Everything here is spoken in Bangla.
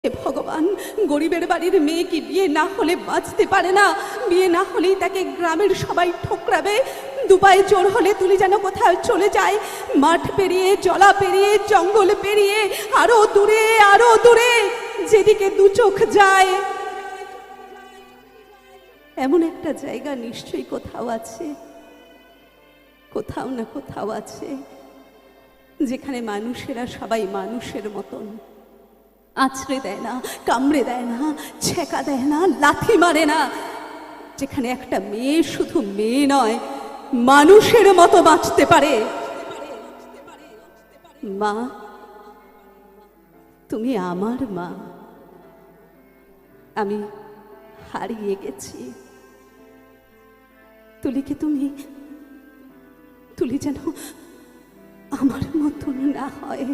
হে ভগবান, গরিবের বাড়ির মেয়ে কি বিয়ে না হলে বাঁচতে পারে না? বিয়ে না হলেই তাকে গ্রামের সবাই ঠোকরাবে। দুপায়ে চোর হলে তুলি যেন কোথাও চলে যায়, মাঠ পেরিয়ে, জলা পেরিয়ে, জঙ্গল পেরিয়ে, আরো দূরে, আরো দূরে, যেদিকে দু চোখ যায়। এমন একটা জায়গা নিশ্চয়ই কোথাও আছে, কোথাও না কোথাও আছে, যেখানে মানুষেরা সবাই মানুষের মতন, আছড়ে দেয় না, কামড়ে দেয় না, ছেঁকা দেয় না, লাথি মারে না। যেখানে একটা মেয়ে শুধু মেয়ে নয়, মানুষের মতো বাঁচতে পারে। মা, তুমি আমার মা। আমি হারিয়ে গেছি। তুলিকে তুলি যেন আমার মতন না হয়।